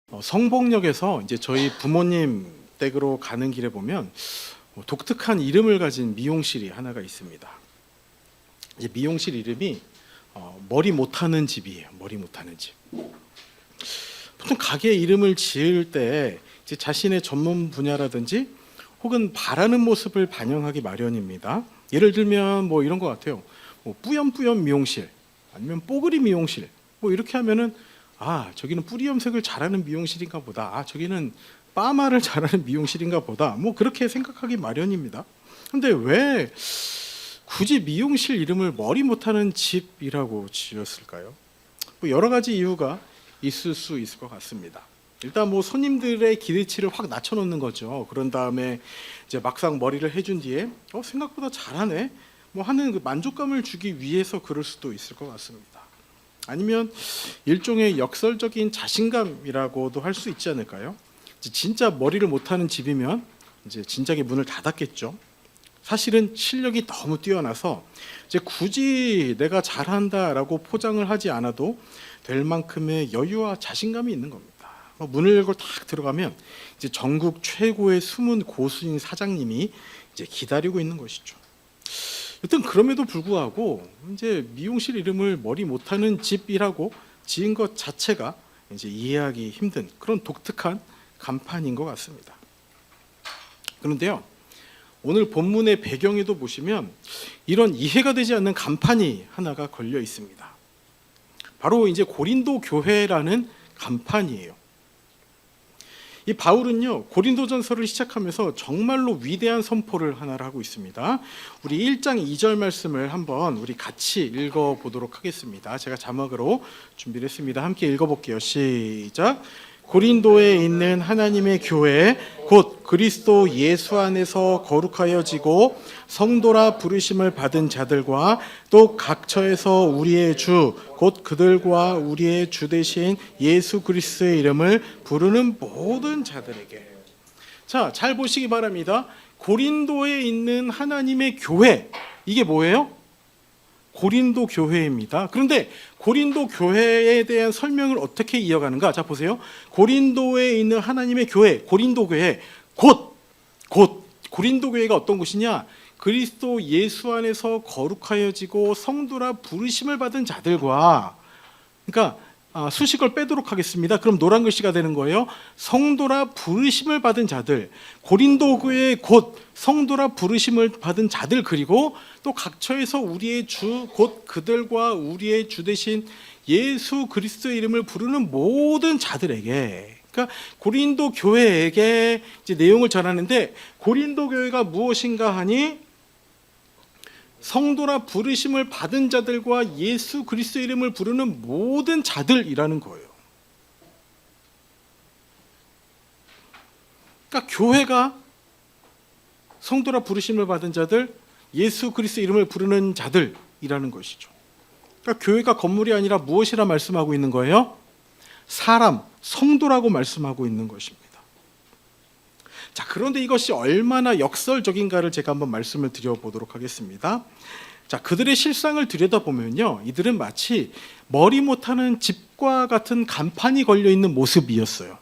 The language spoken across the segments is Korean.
성복역에서 이제 저희 부모님 댁으로 가는 길에 보면 독특한 이름을 가진 미용실이 하나가 있습니다. 이제 미용실 이름이 머리 못하는 집이에요. 머리 못하는 집. 보통 가게 이름을 지을 때 이제 자신의 전문 분야라든지 혹은 바라는 모습을 반영하기 마련입니다. 예를 들면 뭐 이런 것 같아요. 뿌염뿌염 미용실, 아니면 뽀글이 미용실, 뭐 이렇게 하면은 저기는 뿌리 염색을 잘하는 미용실인가 보다. 저기는 파마를 잘하는 미용실인가 보다. 뭐 그렇게 생각하기 마련입니다. 근데 왜 굳이 미용실 이름을 머리 못하는 집이라고 지었을까요? 뭐 여러 가지 이유가 있을 수 있을 것 같습니다. 일단 뭐 손님들의 기대치를 확 낮춰놓는 거죠. 그런 다음에 이제 막상 머리를 해준 뒤에 생각보다 잘하네 뭐 하는 그 만족감을 주기 위해서 그럴 수도 있을 것 같습니다. 아니면 일종의 역설적인 자신감이라고도 할 수 있지 않을까요? 진짜 머리를 못하는 집이면 이제 진작에 문을 닫았겠죠. 사실은 실력이 너무 뛰어나서 이제 굳이 내가 잘한다라고 포장을 하지 않아도 될 만큼의 여유와 자신감이 있는 겁니다. 문을 열고 딱 들어가면 이제 전국 최고의 숨은 고수인 사장님이 이제 기다리고 있는 것이죠. 여튼 그럼에도 불구하고 이제 미용실 이름을 머리 못하는 집이라고 지은 것 자체가 이제 이해하기 힘든 그런 독특한 간판인 것 같습니다. 그런데요, 오늘 본문의 배경에도 보시면 이런 이해가 되지 않는 간판이 하나가 걸려 있습니다. 바로 이제 고린도 교회라는 간판이에요. 이 바울은요, 고린도전서를 시작하면서 정말로 위대한 선포를 하나를 하고 있습니다. 우리 1장 2절 말씀을 한번 우리 같이 읽어보도록 하겠습니다. 제가 자막으로 준비를 했습니다. 함께 읽어볼게요. 시작. 고린도에 있는 하나님의 교회 곧 그리스도 예수 안에서 거룩하여지고 성도라 부르심을 받은 자들과 또 각처에서 우리의 주 곧 그들과 우리의 주 되신 예수 그리스도의 이름을 부르는 모든 자들에게. 자, 잘 보시기 바랍니다. 고린도에 있는 하나님의 교회, 이게 뭐예요? 고린도 교회입니다. 그런데 고린도 교회에 대한 설명을 어떻게 이어가는가? 자, 보세요. 고린도에 있는 하나님의 교회, 고린도 교회, 곧 고린도 교회가 어떤 곳이냐? 그리스도 예수 안에서 거룩하여지고 성도라 부르심을 받은 자들과, 그러니까 수식을 빼도록 하겠습니다. 그럼 노란 글씨가 되는 거예요. 성도라 부르심을 받은 자들, 고린도 교회 곧 성도라 부르심을 받은 자들, 그리고 또 각처에서 우리의 주 곧 그들과 우리의 주 되신 예수 그리스도의 이름을 부르는 모든 자들에게, 그러니까 고린도 교회에게 이제 내용을 전하는데, 고린도 교회가 무엇인가 하니 성도라 부르심을 받은 자들과 예수 그리스도의 이름을 부르는 모든 자들이라는 거예요. 그러니까 교회가 성도라 부르심을 받은 자들, 예수 그리스도의 이름을 부르는 자들이라는 것이죠. 그러니까 교회가 건물이 아니라 무엇이라 말씀하고 있는 거예요? 사람, 성도라고 말씀하고 있는 것입니다. 자, 그런데 이것이 얼마나 역설적인가를 제가 한번 말씀을 드려보도록 하겠습니다. 자, 그들의 실상을 들여다보면요, 이들은 마치 머리 못하는 집과 같은 간판이 걸려있는 모습이었어요.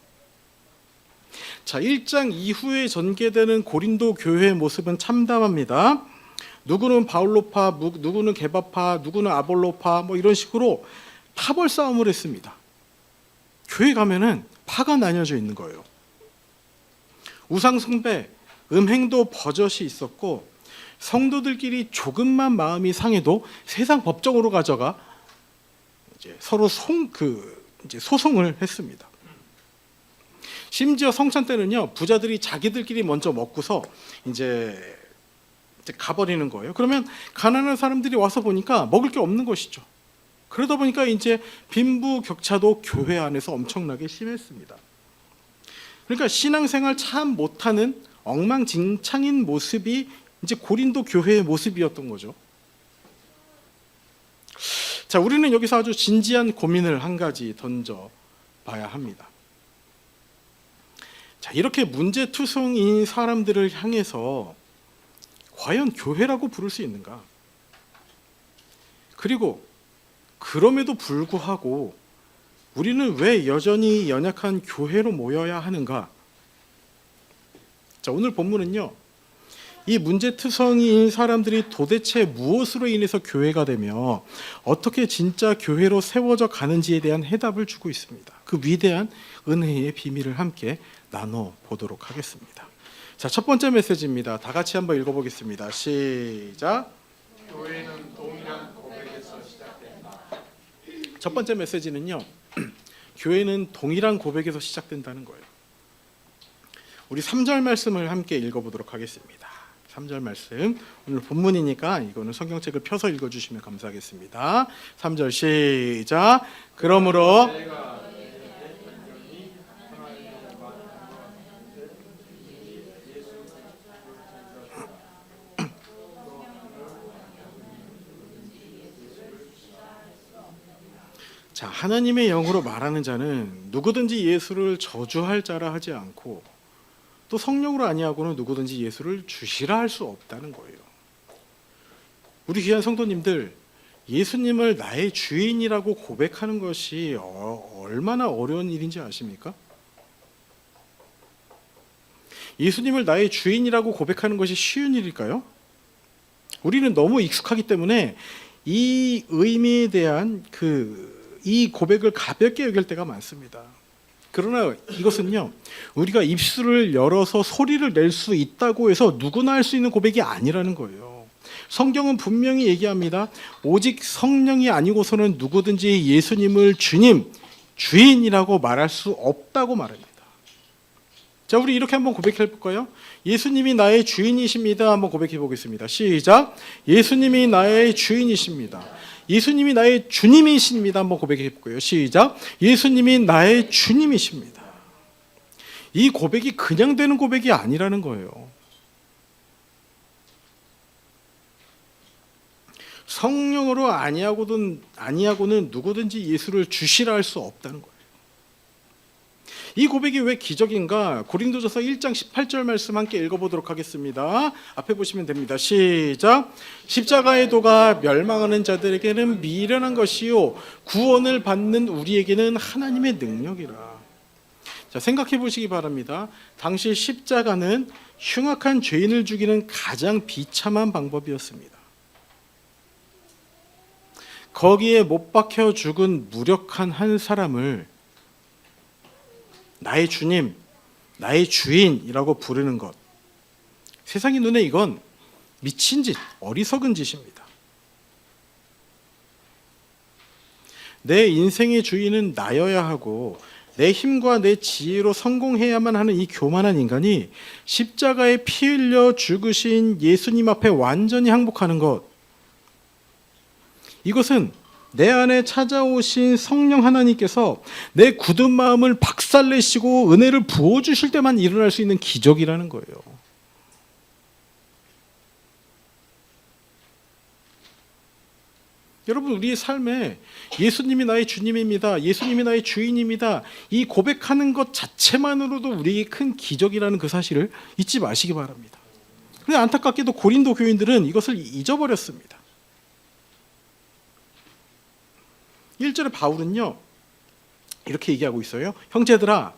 자, 1장 이후에 전개되는 고린도 교회의 모습은 참담합니다. 누구는 바울로파, 누구는 게바파, 누구는 아볼로파, 뭐 이런 식으로 파벌 싸움을 했습니다. 교회 가면은 파가 나뉘어져 있는 거예요. 우상 숭배, 음행도 버젓이 있었고, 성도들끼리 조금만 마음이 상해도 세상 법정으로 가져가 이제 서로 소송을 했습니다. 심지어 성찬 때는요, 부자들이 자기들끼리 먼저 먹고서 이제 가버리는 거예요. 그러면 가난한 사람들이 와서 보니까 먹을 게 없는 것이죠. 그러다 보니까 이제 빈부격차도 교회 안에서 엄청나게 심했습니다. 그러니까 신앙생활 참 못하는 엉망진창인 모습이 이제 고린도 교회의 모습이었던 거죠. 자, 우리는 여기서 아주 진지한 고민을 한 가지 던져봐야 합니다. 자, 이렇게 문제투성인 사람들을 향해서 과연 교회라고 부를 수 있는가? 그리고 그럼에도 불구하고 우리는 왜 여전히 연약한 교회로 모여야 하는가? 자, 오늘 본문은요, 이 문제투성이인 사람들이 도대체 무엇으로 인해서 교회가 되며 어떻게 진짜 교회로 세워져 가는지에 대한 해답을 주고 있습니다. 그 위대한 은혜의 비밀을 함께 나눠보도록 하겠습니다. 자, 첫 번째 메시지입니다. 다 같이 한번 읽어보겠습니다. 시작. 교회는 동일한 고백에서 시작된다. 첫 번째 메시지는요, 교회는 동일한 고백에서 시작된다는 거예요. 우리 3절 말씀을 함께 읽어보도록 하겠습니다. 3절 말씀, 오늘 본문이니까 이거는 성경책을 펴서 읽어주시면 감사하겠습니다. 3절 시작. 그러므로 자, 하나님의 영으로 말하는 자는 누구든지 예수를 저주할 자라 하지 않고 또 성령으로 아니하고는 누구든지 예수를 주시라 할 수 없다는 거예요. 우리 귀한 성도님들, 예수님을 나의 주인이라고 고백하는 것이 얼마나 어려운 일인지 아십니까? 예수님을 나의 주인이라고 고백하는 것이 쉬운 일일까요? 우리는 너무 익숙하기 때문에 이 의미에 대한 이 고백을 가볍게 여길 때가 많습니다. 그러나 이것은요, 우리가 입술을 열어서 소리를 낼 수 있다고 해서 누구나 할 수 있는 고백이 아니라는 거예요. 성경은 분명히 얘기합니다. 오직 성령이 아니고서는 누구든지 예수님을 주님, 주인이라고 말할 수 없다고 말합니다. 자, 우리 이렇게 한번 고백해 볼까요? 예수님이 나의 주인이십니다. 한번 고백해 보겠습니다. 시작. 예수님이 나의 주인이십니다. 예수님이 나의 주님이십니다. 한번 고백해 볼까요? 시작. 예수님이 나의 주님이십니다. 이 고백이 그냥 되는 고백이 아니라는 거예요. 성령으로 아니하고는 누구든지 예수를 주시라 할 수 없다는 거예요. 이 고백이 왜 기적인가? 고린도전서 1장 18절 말씀 함께 읽어보도록 하겠습니다. 앞에 보시면 됩니다. 시작. 십자가의 도가 멸망하는 자들에게는 미련한 것이요 구원을 받는 우리에게는 하나님의 능력이라. 자, 생각해 보시기 바랍니다. 당시 십자가는 흉악한 죄인을 죽이는 가장 비참한 방법이었습니다. 거기에 못 박혀 죽은 무력한 한 사람을 나의 주님, 나의 주인이라고 부르는 것, 세상의 눈에 이건 미친 짓, 어리석은 짓입니다. 내 인생의 주인은 나여야 하고 내 힘과 내 지혜로 성공해야만 하는 이 교만한 인간이 십자가에 피 흘려 죽으신 예수님 앞에 완전히 항복하는 것, 이것은 내 안에 찾아오신 성령 하나님께서 내 굳은 마음을 박살내시고 은혜를 부어주실 때만 일어날 수 있는 기적이라는 거예요. 여러분, 우리의 삶에 예수님이 나의 주님입니다, 예수님이 나의 주인입니다, 이 고백하는 것 자체만으로도 우리에게 큰 기적이라는 그 사실을 잊지 마시기 바랍니다. 그런데 안타깝게도 고린도 교인들은 이것을 잊어버렸습니다. 1절에 바울은요, 이렇게 얘기하고 있어요. 형제들아,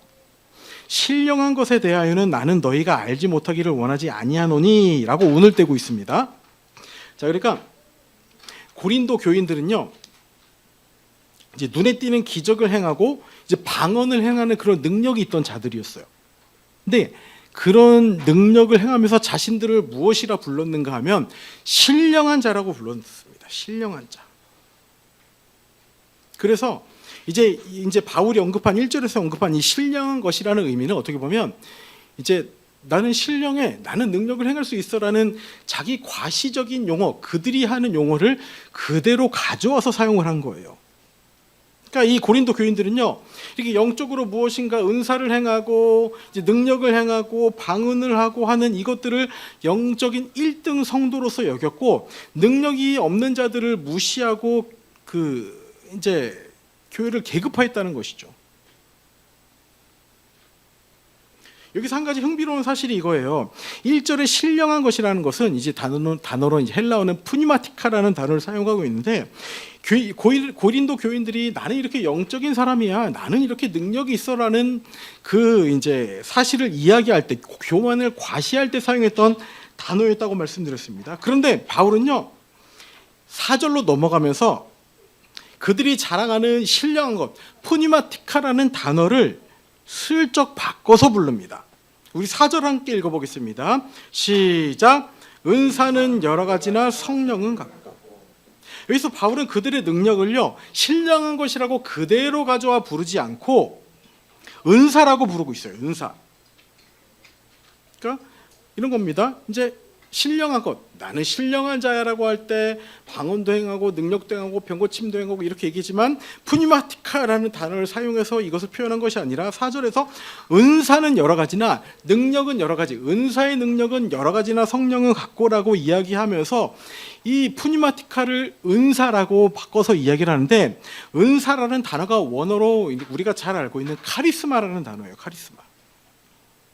신령한 것에 대하여는 나는 너희가 알지 못하기를 원하지 아니하노니 라고 운을 떼고 있습니다. 자, 그러니까 고린도 교인들은요, 이제 눈에 띄는 기적을 행하고 이제 방언을 행하는 그런 능력이 있던 자들이었어요. 근데 그런 능력을 행하면서 자신들을 무엇이라 불렀는가 하면 신령한 자라고 불렀습니다. 신령한 자. 그래서 이제 바울이 언급한 1절에서 언급한 이 신령한 것이라는 의미는 어떻게 보면 이제 나는 신령해, 나는 능력을 행할 수 있어라는 자기 과시적인 용어, 그들이 하는 용어를 그대로 가져와서 사용을 한 거예요. 그러니까 이 고린도 교인들은요, 이렇게 영적으로 무엇인가 은사를 행하고 이제 능력을 행하고 방언을 하고 하는 이것들을 영적인 1등 성도로서 여겼고, 능력이 없는 자들을 무시하고 이제 교회를 계급화했다는 것이죠. 여기서 한 가지 흥미로운 사실이 이거예요. 1절에 신령한 것이라는 것은 이제 단어로 이제 헬라어는 푸니마티카라는 단어를 사용하고 있는데, 고린도 교인들이 나는 이렇게 영적인 사람이야, 나는 이렇게 능력이 있어라는 그 이제 사실을 이야기할 때, 교만을 과시할 때 사용했던 단어였다고 말씀드렸습니다. 그런데 바울은요, 4절로 넘어가면서 그들이 자랑하는 신령한 것, 푸니마티카라는 단어를 슬쩍 바꿔서 부릅니다. 우리 4절 함께 읽어보겠습니다. 시작. 은사는 여러 가지나 성령은 같고. 여기서 바울은 그들의 능력을요, 신령한 것이라고 그대로 가져와 부르지 않고 은사라고 부르고 있어요. 은사. 그러니까 이런 겁니다. 이제 신령한 것, 나는 신령한 자야라고 할 때 방언도 행하고 능력도 행하고 병고침도 행하고 이렇게 얘기지만, 푸니마티카라는 단어를 사용해서 이것을 표현한 것이 아니라 4절에서 은사는 여러 가지나 능력은 여러 가지, 은사의 능력은 여러 가지나 성령은 같고라고 이야기하면서 이 푸니마티카를 은사라고 바꿔서 이야기를 하는데, 은사라는 단어가 원어로 우리가 잘 알고 있는 카리스마라는 단어예요. 카리스마.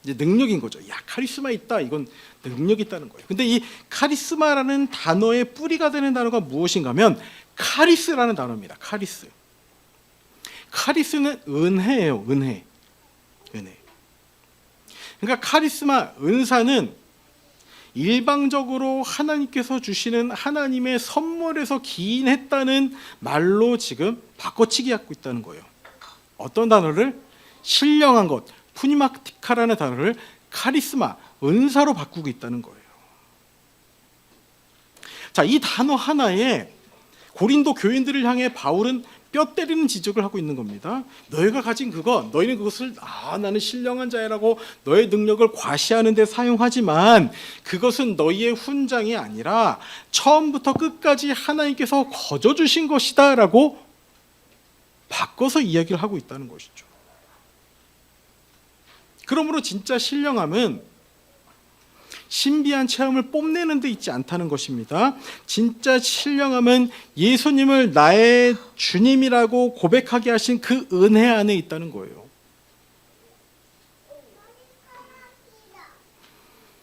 이제 능력인 거죠. 야, 카리스마 있다. 이건 능력이 있다는 거예요. 근데 이 카리스마라는 단어의 뿌리가 되는 단어가 무엇인가 하면 카리스라는 단어입니다. 카리스. 카리스는 은혜예요. 은혜. 그러니까 카리스마, 은사는 일방적으로 하나님께서 주시는 하나님의 선물에서 기인했다는 말로 지금 바꿔치기 하고 있다는 거예요. 어떤 단어를? 신령한 것, 푸니마티카라는 단어를 카리스마, 은사로 바꾸고 있다는 거예요. 자, 이 단어 하나에 고린도 교인들을 향해 바울은 뼈 때리는 지적을 하고 있는 겁니다. 너희가 가진 그거, 너희는 그것을 나는 신령한 자라고 너의 능력을 과시하는 데 사용하지만 그것은 너희의 훈장이 아니라 처음부터 끝까지 하나님께서 거저 주신 것이다 라고 바꿔서 이야기를 하고 있다는 것이죠. 그러므로 진짜 신령함은 신비한 체험을 뽐내는 데 있지 않다는 것입니다. 진짜 신령함은 예수님을 나의 주님이라고 고백하게 하신 그 은혜 안에 있다는 거예요.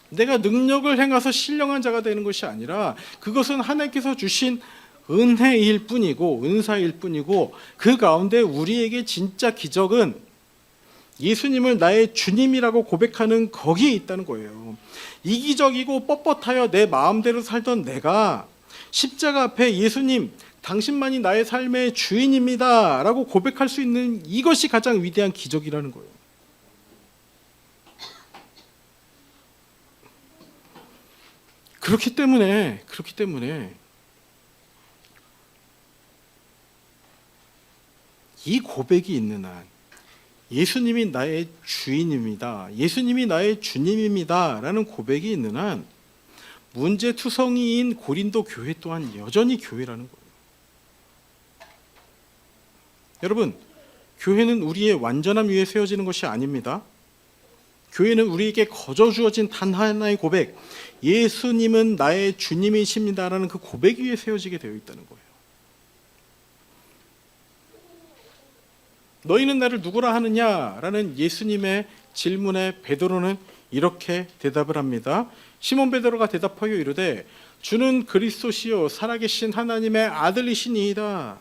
내가 능력을 행해서 신령한 자가 되는 것이 아니라 그것은 하나님께서 주신 은혜일 뿐이고 은사일 뿐이고, 그 가운데 우리에게 진짜 기적은 예수님을 나의 주님이라고 고백하는 거기에 있다는 거예요. 이기적이고 뻣뻣하여 내 마음대로 살던 내가 십자가 앞에 예수님, 당신만이 나의 삶의 주인입니다 라고 고백할 수 있는 이것이 가장 위대한 기적이라는 거예요. 그렇기 때문에 이 고백이 있는 한, 예수님이 나의 주인입니다, 예수님이 나의 주님입니다 라는 고백이 있는 한, 문제투성이인 고린도 교회 또한 여전히 교회라는 거예요. 여러분, 교회는 우리의 완전함 위에 세워지는 것이 아닙니다. 교회는 우리에게 거저 주어진 단 하나의 고백, 예수님은 나의 주님이십니다 라는 그 고백 위에 세워지게 되어 있다는 거예요. 너희는 나를 누구라 하느냐라는 예수님의 질문에 베드로는 이렇게 대답을 합니다. 시몬 베드로가 대답하여 이르되 주는 그리스도시요 살아계신 하나님의 아들이시니이다.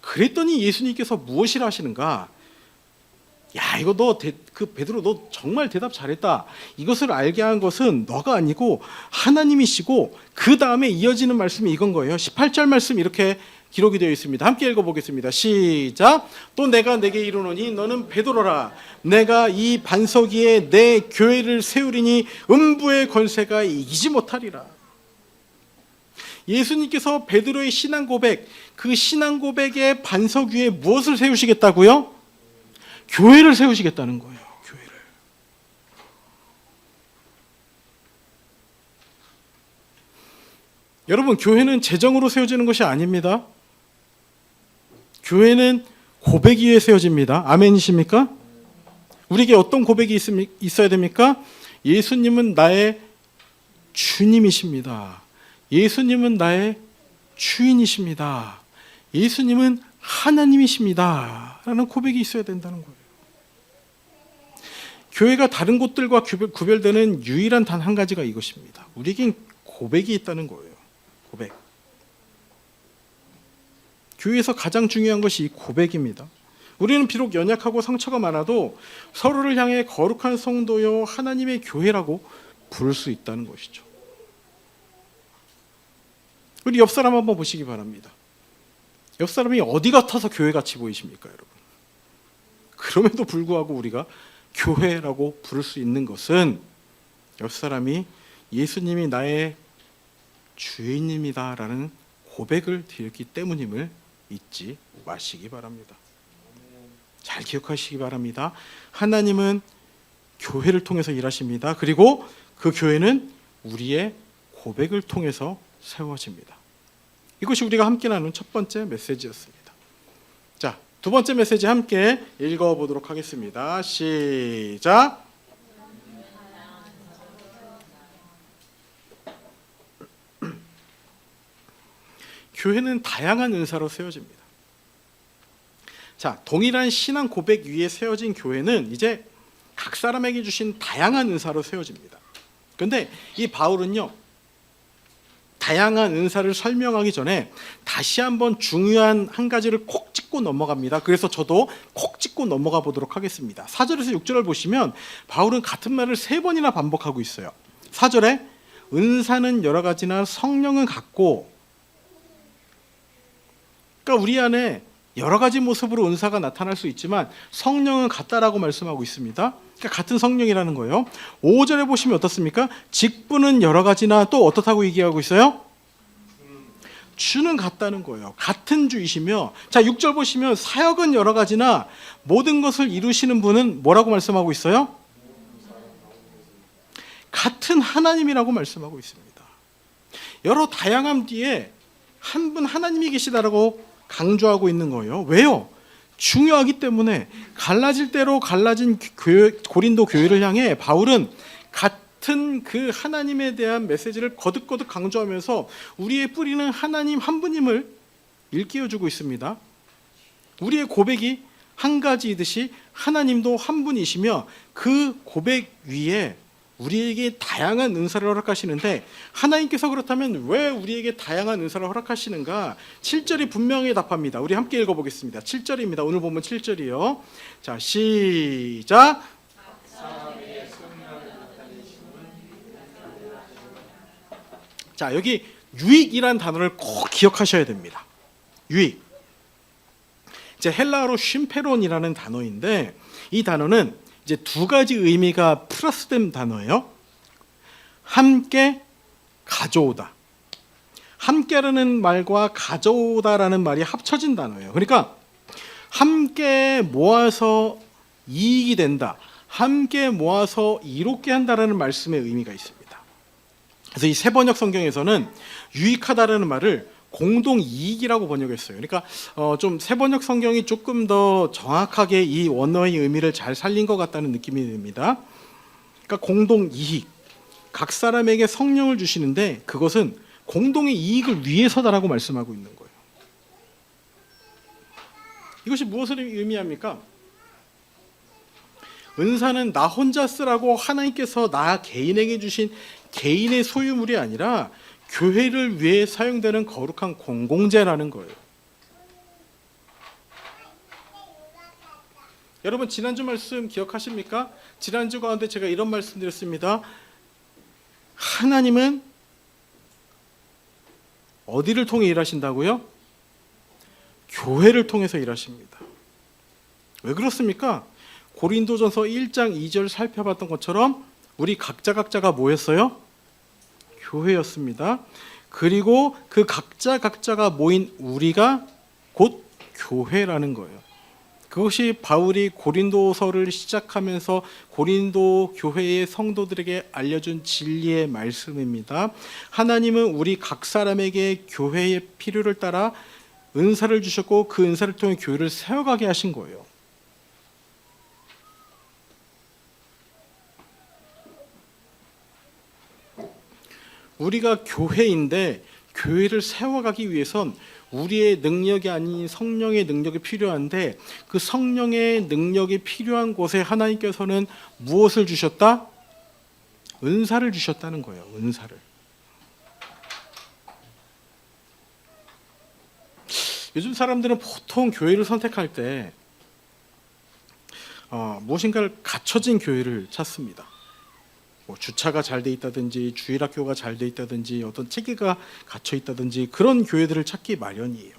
그랬더니 예수님께서 무엇이라 하시는가? 야, 이거 베드로 너 정말 대답 잘했다. 이것을 알게 한 것은 너가 아니고 하나님이시고, 그 다음에 이어지는 말씀이 이건 거예요. 18절 말씀 이렇게 기록이 되어 있습니다. 함께 읽어보겠습니다. 시작. 또 내가 내게 이르노니 너는 베드로라. 내가 이 반석 위에 내 교회를 세우리니 음부의 권세가 이기지 못하리라. 예수님께서 베드로의 신앙 고백, 그 신앙 고백의 반석 위에 무엇을 세우시겠다고요? 교회를 세우시겠다는 거예요. 교회를. 여러분, 교회는 재정으로 세워지는 것이 아닙니다. 교회는 고백 위에 세워집니다. 아멘이십니까? 우리에게 어떤 고백이 있어야 됩니까? 예수님은 나의 주님이십니다. 예수님은 나의 주인이십니다. 예수님은 하나님이십니다 라는 고백이 있어야 된다는 거예요. 교회가 다른 곳들과 구별되는 유일한 단 한 가지가 이것입니다. 우리에겐 고백이 있다는 거예요. 고백. 교회에서 가장 중요한 것이 이 고백입니다. 우리는 비록 연약하고 상처가 많아도 서로를 향해 거룩한 성도여 하나님의 교회라고 부를 수 있다는 것이죠. 우리 옆 사람 한번 보시기 바랍니다. 옆 사람이 어디 같아서 교회 같이 보이십니까, 여러분? 그럼에도 불구하고 우리가 교회라고 부를 수 있는 것은 옆 사람이 예수님이 나의 주인님이다라는 고백을 드렸기 때문임을 잊지 마시기 바랍니다. 잘 기억하시기 바랍니다. 하나님은 교회를 통해서 일하십니다. 그리고 그 교회는 우리의 고백을 통해서 세워집니다. 이것이 우리가 함께 나눈 첫 번째 메시지였습니다. 자, 두 번째 메시지 함께 읽어보도록 하겠습니다. 시작. 교회는 다양한 은사로 세워집니다. 자, 동일한 신앙 고백 위에 세워진 교회는 이제 각 사람에게 주신 다양한 은사로 세워집니다. 그런데 이 바울은요, 다양한 은사를 설명하기 전에 다시 한번 중요한 한 가지를 콕 짚고 넘어갑니다. 그래서 저도 콕 짚고 넘어가 보도록 하겠습니다. 4절에서 6절을 보시면 바울은 같은 말을 3번이나 반복하고 있어요. 4절에 은사는 여러 가지나 성령은 같고, 그러니까 우리 안에 여러 가지 모습으로 은사가 나타날 수 있지만 성령은 같다라고 말씀하고 있습니다. 그러니까 같은 성령이라는 거예요. 5절에 보시면 어떻습니까? 직분은 여러 가지나 또 어떻다고 얘기하고 있어요? 주는 같다는 거예요. 같은 주이시며, 자 6절 보시면 사역은 여러 가지나 모든 것을 이루시는 분은 뭐라고 말씀하고 있어요? 같은 하나님이라고 말씀하고 있습니다. 여러 다양함 뒤에 한 분 하나님이 계시다라고 강조하고 있는 거예요. 왜요? 중요하기 때문에. 갈라질 대로 갈라진 고린도 교회를 향해 바울은 같은 그 하나님에 대한 메시지를 거듭거듭 강조하면서 우리의 뿌리는 하나님 한 분임을 일깨워주고 있습니다. 우리의 고백이 한 가지이듯이 하나님도 한 분이시며 그 고백 위에 우리에게 다양한 은사를 허락하시는데, 하나님께서 그렇다면 왜 우리에게 다양한 은사를 허락하시는가? 7절이 분명히 답합니다. 우리 함께 읽어보겠습니다. 7절입니다. 오늘 보면 7절이요. 자, 시작. 자, 여기 유익이란 단어를 꼭 기억하셔야 됩니다. 유익. 이제 헬라어로 쉼페론이라는 단어인데, 이 단어는 이제 두 가지 의미가 플러스된 단어예요. 함께 가져오다. 함께라는 말과 가져오다라는 말이 합쳐진 단어예요. 그러니까 함께 모아서 이익이 된다, 함께 모아서 이롭게 한다라는 말씀의 의미가 있습니다. 그래서 이 세번역 성경에서는 유익하다라는 말을 공동 이익이라고 번역했어요. 그러니까 좀 세번역 성경이 조금 더 정확하게 이 원어의 의미를 잘 살린 것 같다는 느낌이 듭니다. 그러니까 공동 이익, 각 사람에게 성령을 주시는데 그것은 공동의 이익을 위해서다라고 말씀하고 있는 거예요. 이것이 무엇을 의미합니까? 은사는 나 혼자 쓰라고 하나님께서 나 개인에게 주신 개인의 소유물이 아니라 교회를 위해 사용되는 거룩한 공공재라는 거예요. 여러분 지난주 말씀 기억하십니까? 지난주 가운데 제가 이런 말씀 드렸습니다. 하나님은 어디를 통해 일하신다고요? 교회를 통해서 일하십니다. 왜 그렇습니까? 고린도전서 1장 2절 살펴봤던 것처럼 우리 각자가 뭐였어요? 교회였습니다. 그리고 그 각자가 모인 우리가 곧 교회라는 거예요. 그것이 바울이 고린도서를 시작하면서 고린도 교회의 성도들에게 알려준 진리의 말씀입니다. 하나님은 우리 각 사람에게 교회의 필요를 따라 은사를 주셨고 그 은사를 통해 교회를 세워가게 하신 거예요. 우리가 교회인데 교회를 세워가기 위해선 우리의 능력이 아닌 성령의 능력이 필요한데 그 성령의 능력이 필요한 곳에 하나님께서는 무엇을 주셨다? 은사를 주셨다는 거예요. 은사를. 요즘 사람들은 보통 교회를 선택할 때 무엇인가를 갖춰진 교회를 찾습니다. 뭐 주차가 잘 돼 있다든지 주일학교가 잘 돼 있다든지 어떤 체계가 갖춰 있다든지 그런 교회들을 찾기 마련이에요.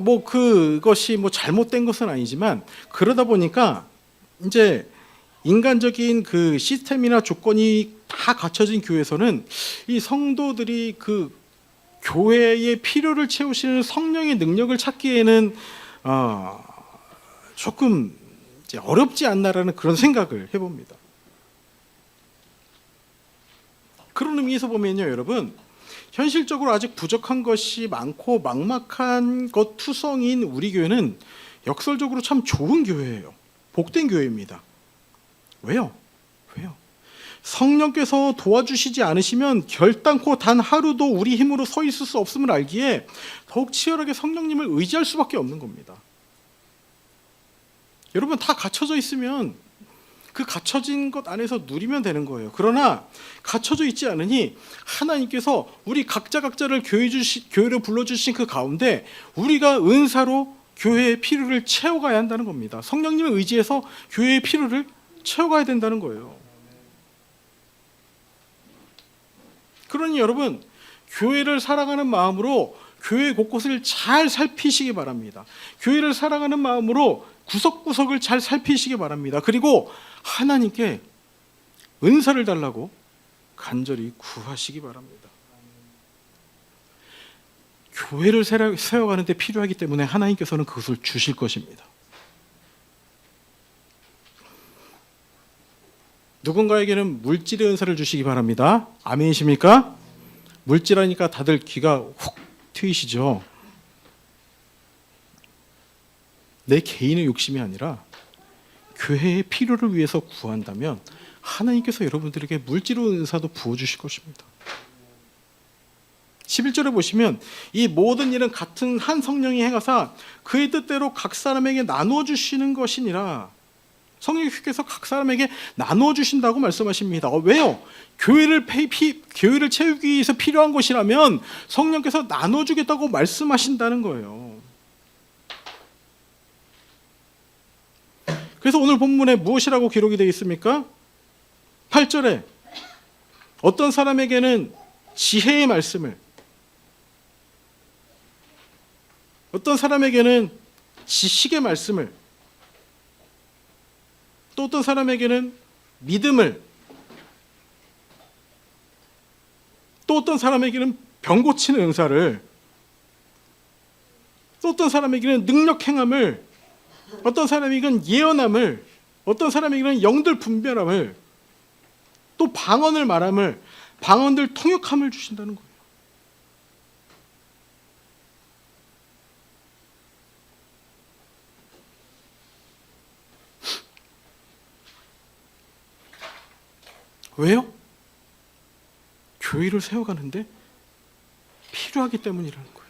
뭐 그것이 뭐 잘못된 것은 아니지만 그러다 보니까 이제 인간적인 그 시스템이나 조건이 다 갖춰진 교회에서는 이 성도들이 그 교회의 필요를 채우시는 성령의 능력을 찾기에는 조금 이제 어렵지 않나라는 그런 생각을 해봅니다. 그런 의미에서 보면요, 여러분, 현실적으로 아직 부족한 것이 많고 막막한 것 투성인 우리 교회는 역설적으로 참 좋은 교회예요. 복된 교회입니다. 왜요? 성령께서 도와주시지 않으시면 결단코 단 하루도 우리 힘으로 서 있을 수 없음을 알기에 더욱 치열하게 성령님을 의지할 수밖에 없는 겁니다. 여러분, 다 갖춰져 있으면 그 갖춰진 것 안에서 누리면 되는 거예요. 그러나 갖춰져 있지 않으니 하나님께서 우리 각자를 교회로 불러주신 그 가운데 우리가 은사로 교회의 필요를 채워가야 한다는 겁니다. 성령님을 의지해서 교회의 필요를 채워가야 된다는 거예요. 그러니 여러분, 교회를 사랑하는 마음으로 교회 곳곳을 잘 살피시기 바랍니다. 교회를 사랑하는 마음으로 구석구석을 잘 살피시기 바랍니다. 그리고 하나님께 은사를 달라고 간절히 구하시기 바랍니다. 교회를 세워가는 데 필요하기 때문에 하나님께서는 그것을 주실 것입니다. 누군가에게는 물질의 은사를 주시기 바랍니다. 아멘이십니까? 물질하니까 다들 귀가 훅 트이시죠? 내 개인의 욕심이 아니라 교회의 필요를 위해서 구한다면 하나님께서 여러분들에게 물질의 은사도 부어주실 것입니다. 11절에 보시면 이 모든 일은 같은 한 성령이 행하사 그의 뜻대로 각 사람에게 나누어 주시는 것이니라. 성령께서 각 사람에게 나누어 주신다고 말씀하십니다. 왜요? 교회를 채우기 위해서 필요한 것이라면 성령께서 나누어 주겠다고 말씀하신다는 거예요. 그래서 오늘 본문에 무엇이라고 기록이 되어 있습니까? 8절에 어떤 사람에게는 지혜의 말씀을, 어떤 사람에게는 지식의 말씀을, 또 어떤 사람에게는 믿음을, 또 어떤 사람에게는 병 고치는 은사를, 또 어떤 사람에게는 능력 행함을, 어떤 사람에게는 예언함을, 어떤 사람에게는 영들 분별함을, 또 방언을 말함을, 방언들 통역함을 주신다는 거예요. 왜요? 교회를 세워가는데 필요하기 때문이라는 거예요.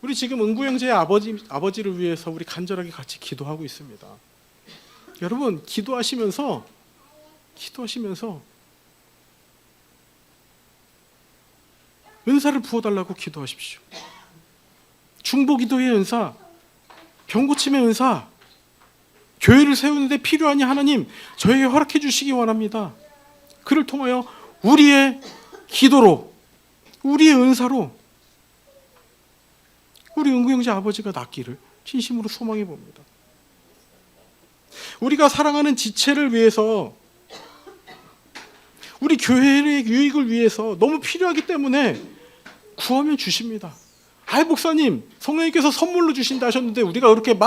우리 지금 은구 형제의 아버지를 위해서 우리 간절하게 같이 기도하고 있습니다. 여러분, 기도하시면서 은사를 부어달라고 기도하십시오. 중보기도의 은사, 병고침의 은사, 교회를 세우는데 필요하니 하나님 저에게 허락해 주시기 원합니다. 그를 통하여 우리의 기도로, 우리의 은사로 우리 은구 형제 아버지가 낫기를 진심으로 소망해 봅니다. 우리가 사랑하는 지체를 위해서, 우리 교회의 유익을 위해서 너무 필요하기 때문에 구하면 주십니다. 아이 목사님, 성령님께서 선물로 주신다 하셨는데 우리가 그렇게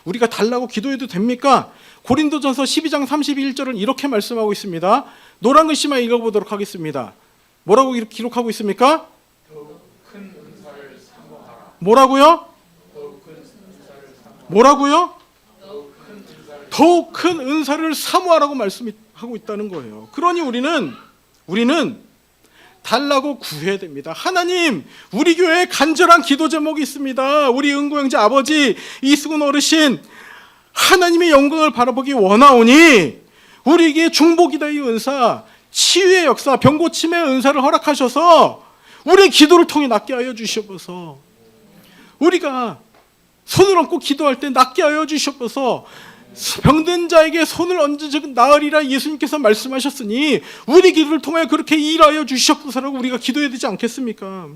우리가 달라고 기도해도 됩니까? 고린도전서 12장 31절은 이렇게 말씀하고 있습니다. 노란 글씨만 읽어보도록 하겠습니다. 뭐라고 기록하고 있습니까? 뭐라고요? 더욱 큰 은사를 사모하라고 말씀하고 있다는 거예요. 그러니 우리는 우리는 달라고 구해야 됩니다. 하나님, 우리 교회에 간절한 기도 제목이 있습니다. 우리 은고형제 아버지 이수근 어르신, 하나님의 영광을 바라보기 원하오니 우리에게 중보기도 이 은사, 치유의 역사, 병고침의 은사를 허락하셔서 우리의 기도를 통해 낫게 하여 주시옵소서. 우리가 손을 얹고 기도할 때 낫게 하여 주시옵소서. 병든 자에게 손을 얹은 즉 나으리라 예수님께서 말씀하셨으니 우리 기도를 통해 그렇게 일하여 주시옵소서라고 우리가 기도해야 되지 않겠습니까?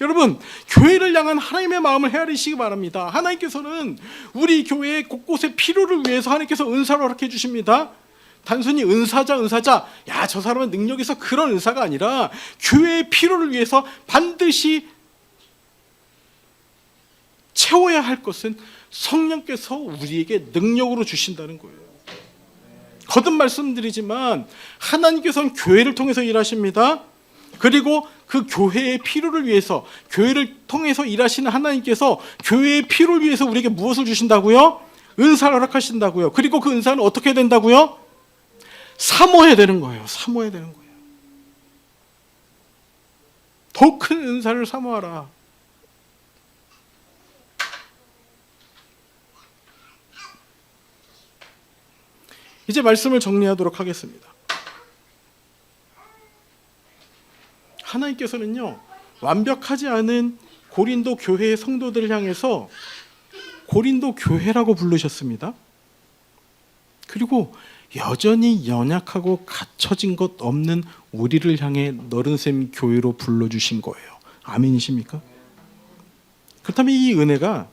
여러분, 교회를 향한 하나님의 마음을 헤아리시기 바랍니다. 하나님께서는 우리 교회의 곳곳의 필요를 위해서 하나님께서 은사를 허락해 주십니다. 단순히 은사자, 야, 저 사람은 능력이 있어, 그런 은사가 아니라 교회의 필요를 위해서 반드시 채워야 할 것은 성령께서 우리에게 능력으로 주신다는 거예요. 거듭 말씀드리지만 하나님께서는 교회를 통해서 일하십니다. 그리고 그 교회의 필요를 위해서, 교회를 통해서 일하시는 하나님께서 교회의 필요를 위해서 우리에게 무엇을 주신다고요? 은사를 허락하신다고요. 그리고 그 은사는 어떻게 된다고요? 사모해야 되는 거예요. 사모해야 되는 거예요. 더 큰 은사를 사모하라. 이제 말씀을 정리하도록 하겠습니다. 하나님께서는요, 완벽하지 않은 고린도 교회의 성도들을 향해서 고린도 교회라고 부르셨습니다. 그리고 여전히 연약하고 갖춰진 것 없는 우리를 향해 너른샘 교회로 불러주신 거예요. 아멘이십니까? 그렇다면 이 은혜가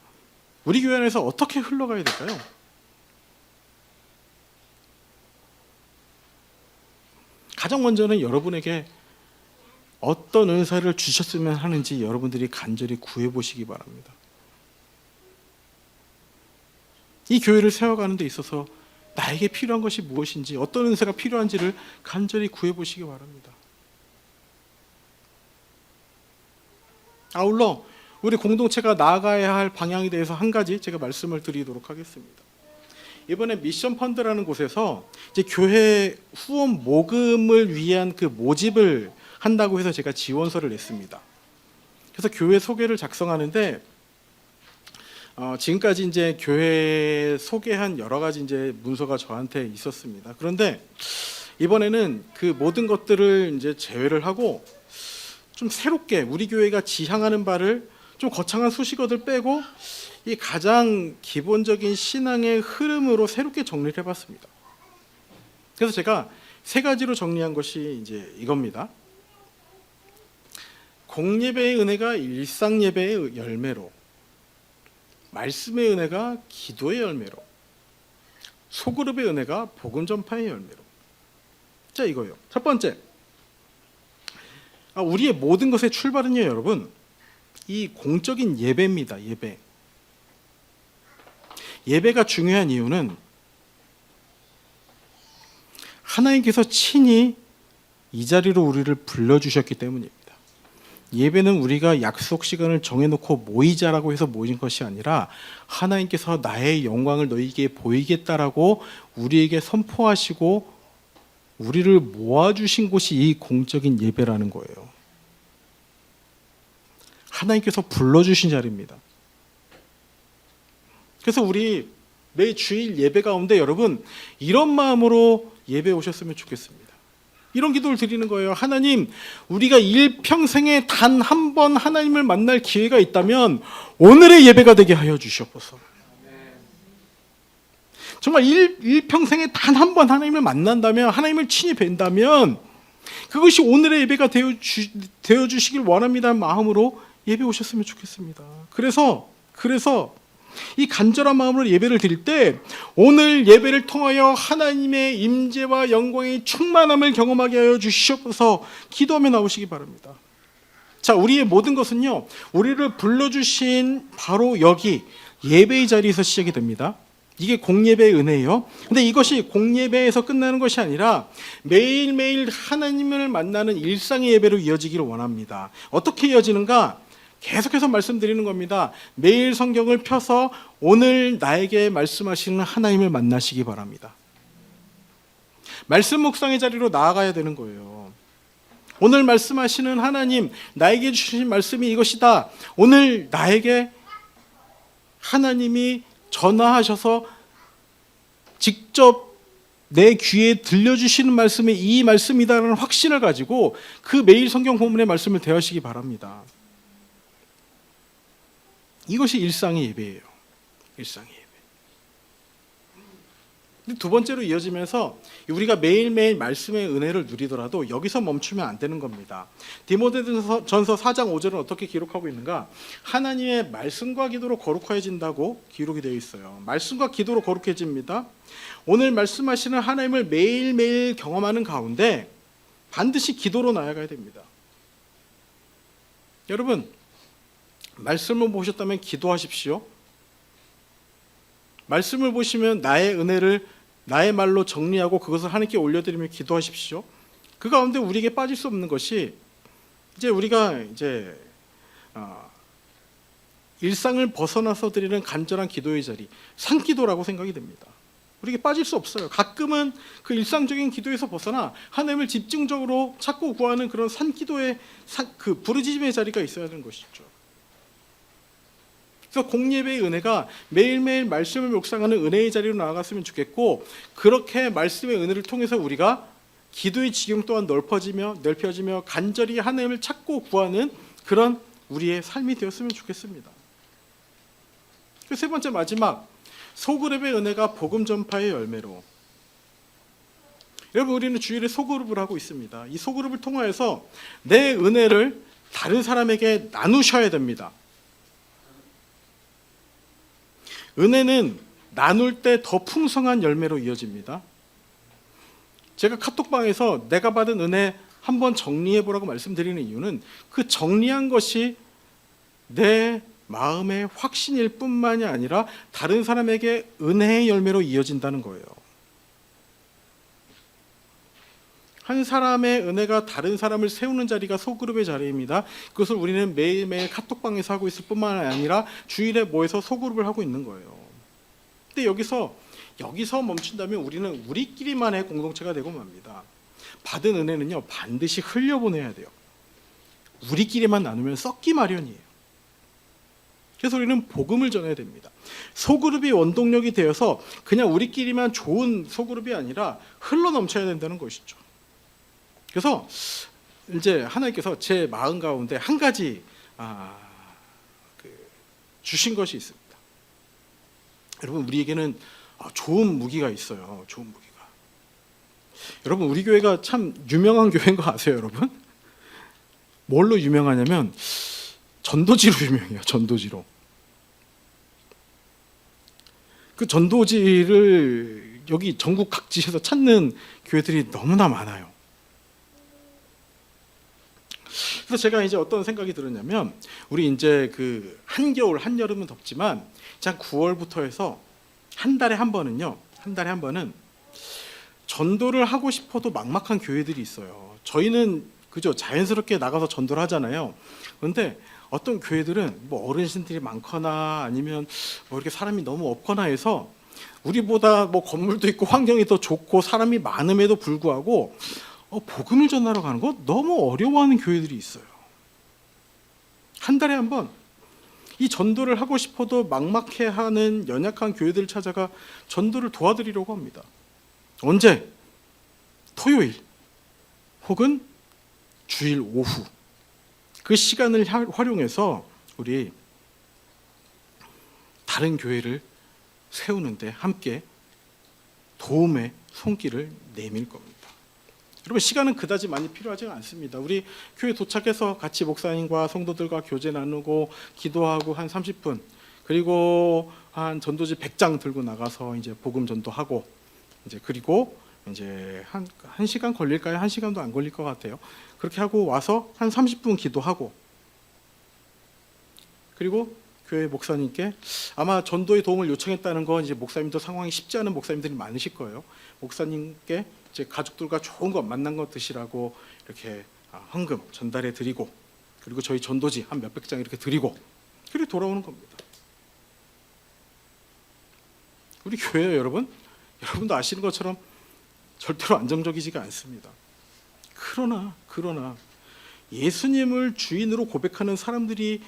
우리 교회 안에서 어떻게 흘러가야 될까요? 가장 먼저는 여러분에게 어떤 은사를 주셨으면 하는지 여러분들이 간절히 구해보시기 바랍니다. 이 교회를 세워가는 데 있어서 나에게 필요한 것이 무엇인지, 어떤 은사가 필요한지를 간절히 구해보시기 바랍니다. 아울러 우리 공동체가 나아가야 할 방향에 대해서 한 가지 제가 말씀을 드리도록 하겠습니다. 이번에 미션 펀드라는 곳에서 이제 교회 후원 모금을 위한 그 모집을 한다고 해서 제가 지원서를 냈습니다. 그래서 교회 소개를 작성하는데 지금까지 이제 교회 소개한 여러 가지 이제 문서가 저한테 있었습니다. 그런데 이번에는 그 모든 것들을 이제 제외를 하고 좀 새롭게 우리 교회가 지향하는 바를 좀 거창한 수식어들 빼고 이 가장 기본적인 신앙의 흐름으로 새롭게 정리를 해봤습니다. 그래서 제가 세 가지로 정리한 것이 이제 이겁니다. 공예배의 은혜가 일상 예배의 열매로, 말씀의 은혜가 기도의 열매로, 소그룹의 은혜가 복음 전파의 열매로. 자, 이거예요. 첫 번째, 우리의 모든 것의 출발은요, 여러분, 이 공적인 예배입니다. 예배가 중요한 이유는 하나님께서 친히 이 자리로 우리를 불러주셨기 때문입니다. 예배는 우리가 약속 시간을 정해놓고 모이자라고 해서 모인 것이 아니라 하나님께서 나의 영광을 너희에게 보이겠다라고 우리에게 선포하시고 우리를 모아주신 곳이 이 공적인 예배라는 거예요. 하나님께서 불러주신 자리입니다. 그래서 우리 매 주일 예배 가운데 여러분 이런 마음으로 예배 오셨으면 좋겠습니다. 이런 기도를 드리는 거예요. 하나님, 우리가 일평생에 단 한 번 하나님을 만날 기회가 있다면 오늘의 예배가 되게 하여 주시옵소서. 정말 일평생에 단 한 번 하나님을 만난다면, 하나님을 친히 뵌다면 그것이 오늘의 예배가 되어 주시길 원합니다는 마음으로 예배 오셨으면 좋겠습니다. 그래서 이 간절한 마음으로 예배를 드릴 때 오늘 예배를 통하여 하나님의 임재와 영광의 충만함을 경험하게 하여 주시옵소서 기도하며 나오시기 바랍니다. 자, 우리의 모든 것은요, 우리를 불러주신 바로 여기 예배의 자리에서 시작이 됩니다. 이게 공예배의 은혜예요. 근데 이것이 공예배에서 끝나는 것이 아니라 매일매일 하나님을 만나는 일상의 예배로 이어지기를 원합니다. 어떻게 이어지는가? 계속해서 말씀드리는 겁니다. 매일 성경을 펴서 오늘 나에게 말씀하시는 하나님을 만나시기 바랍니다. 말씀 묵상의 자리로 나아가야 되는 거예요. 오늘 말씀하시는 하나님, 나에게 주신 말씀이 이것이다. 오늘 나에게 하나님이 전화하셔서 직접 내 귀에 들려주시는 말씀이 이 말씀이다라는 확신을 가지고 그 매일 성경 본문의 말씀을 대하시기 바랍니다. 이것이 일상의 예배예요. 일상의 예배. 두 번째로 이어지면서 우리가 매일매일 말씀의 은혜를 누리더라도 여기서 멈추면 안 되는 겁니다. 디모데전서 4장 5절은 어떻게 기록하고 있는가? 하나님의 말씀과 기도로 거룩해진다고 기록이 되어 있어요. 말씀과 기도로 거룩해집니다. 오늘 말씀하시는 하나님을 매일매일 경험하는 가운데 반드시 기도로 나아가야 됩니다. 여러분, 말씀을 보셨다면 기도하십시오. 말씀을 보시면 나의 은혜를 나의 말로 정리하고 그것을 하나님께 올려드리며 기도하십시오. 그 가운데 우리에게 빠질 수 없는 것이 이제 우리가 일상을 벗어나서 드리는 간절한 기도의 자리, 산기도라고 생각이 됩니다. 우리에게 빠질 수 없어요. 가끔은 그 일상적인 기도에서 벗어나 하나님을 집중적으로 찾고 구하는 그런 산기도의 그 부르짖음의 자리가 있어야 하는 것이죠. 그래서 공예배의 은혜가 매일매일 말씀을 묵상하는 은혜의 자리로 나아갔으면 좋겠고, 그렇게 말씀의 은혜를 통해서 우리가 기도의 지경 또한 넓혀지며 간절히 하나님을 찾고 구하는 그런 우리의 삶이 되었으면 좋겠습니다. 세 번째, 마지막, 소그룹의 은혜가 복음 전파의 열매로. 여러분, 우리는 주일에 소그룹을 하고 있습니다. 이 소그룹을 통하여서 내 은혜를 다른 사람에게 나누셔야 됩니다. 은혜는 나눌 때 더 풍성한 열매로 이어집니다. 제가 카톡방에서 내가 받은 은혜 한번 정리해보라고 말씀드리는 이유는 그 정리한 것이 내 마음의 확신일 뿐만이 아니라 다른 사람에게 은혜의 열매로 이어진다는 거예요. 한 사람의 은혜가 다른 사람을 세우는 자리가 소그룹의 자리입니다. 그것을 우리는 매일매일 카톡방에서 하고 있을 뿐만 아니라 주일에 모여서 소그룹을 하고 있는 거예요. 근데 여기서 멈춘다면 우리는 우리끼리만의 공동체가 되고 맙니다. 받은 은혜는요, 반드시 흘려보내야 돼요. 우리끼리만 나누면 썩기 마련이에요. 그래서 우리는 복음을 전해야 됩니다. 소그룹이 원동력이 되어서 그냥 우리끼리만 좋은 소그룹이 아니라 흘러 넘쳐야 된다는 것이죠. 그래서 이제 하나님께서 제 마음 가운데 한 가지 주신 것이 있습니다. 여러분, 우리에게는 좋은 무기가 있어요. 좋은 무기가. 여러분, 우리 교회가 참 유명한 교회인 거 아세요, 여러분? 뭘로 유명하냐면 전도지로 유명해요. 전도지로. 그 전도지를 여기 전국 각지에서 찾는 교회들이 너무나 많아요. 그래서 제가 이제 어떤 생각이 들었냐면, 우리 이제 그 한겨울, 한여름은 덥지만, 한 9월부터 해서 한 달에 한 번은 전도를 하고 싶어도 막막한 교회들이 있어요. 저희는 그죠, 자연스럽게 나가서 전도를 하잖아요. 그런데 어떤 교회들은 뭐 어르신들이 많거나 아니면 뭐 이렇게 사람이 너무 없거나 해서 우리보다 뭐 건물도 있고 환경이 더 좋고 사람이 많음에도 불구하고 복음을 전하러 가는 거 너무 어려워하는 교회들이 있어요. 한 달에 한 번 이 전도를 하고 싶어도 막막해하는 연약한 교회들을 찾아가 전도를 도와드리려고 합니다. 언제? 토요일 혹은 주일 오후 그 시간을 활용해서 우리 다른 교회를 세우는데 함께 도움의 손길을 내밀 겁니다. 여러분, 시간은 그다지 많이 필요하지 않습니다. 우리 교회 도착해서 같이 목사님과 성도들과 교제 나누고 기도하고 한 30분, 그리고 한 전도지 100장 들고 나가서 이제 복음 전도하고, 이제 그리고 이제 한 시간 걸릴까요? 한 시간도 안 걸릴 것 같아요. 그렇게 하고 와서 한 30분 기도하고, 그리고 교회 목사님께 아마 전도의 도움을 요청했다는 건 이제 목사님도 상황이 쉽지 않은 목사님들이 많으실 거예요. 목사님께 이제 가족들과 좋은 것 만난 것 드시라고 이렇게 헌금 전달해 드리고, 그리고 저희 전도지 한 몇백 장 이렇게 드리고, 그리고 돌아오는 겁니다. 우리 교회요, 여러분도 아시는 것처럼 절대로 안정적이지가 않습니다. 그러나 예수님을 주인으로 고백하는 사람들이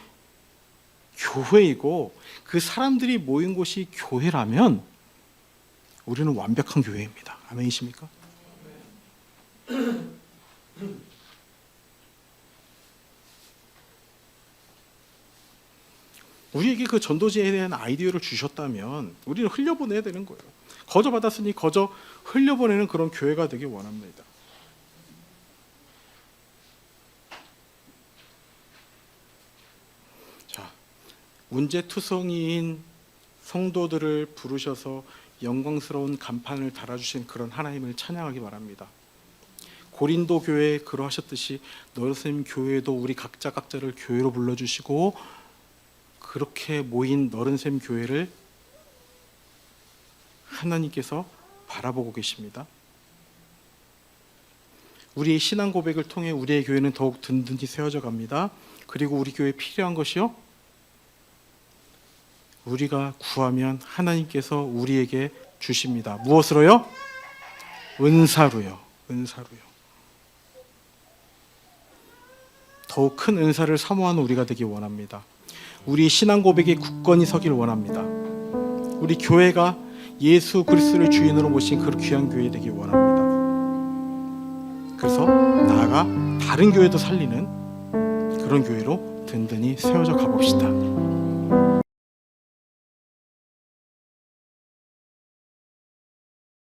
교회이고 그 사람들이 모인 곳이 교회라면 우리는 완벽한 교회입니다. 아멘이십니까? 우리에게 그 전도지에 대한 아이디어를 주셨다면 우리는 흘려보내야 되는 거예요. 거저 받았으니 거저 흘려보내는 그런 교회가 되길 원합니다. 자, 문제투성이인 성도들을 부르셔서 영광스러운 간판을 달아주신 그런 하나님을 찬양하기 바랍니다. 고린도 교회에 그러하셨듯이 너르셈 교회도 우리 각자를 교회로 불러주시고 그렇게 모인 너른샘 교회를 하나님께서 바라보고 계십니다. 우리의 신앙 고백을 통해 우리의 교회는 더욱 든든히 세워져 갑니다. 그리고 우리 교회에 필요한 것이요, 우리가 구하면 하나님께서 우리에게 주십니다. 무엇으로요? 은사로요. 더욱 큰 은사를 사모하는 우리가 되기 원합니다. 우리 신앙 고백에 굳건히 서길 원합니다. 우리 교회가 예수 그리스도를 주인으로 모신 그 귀한 교회 되기 원합니다. 그래서 나아가 다른 교회도 살리는 그런 교회로 든든히 세워져 가봅시다.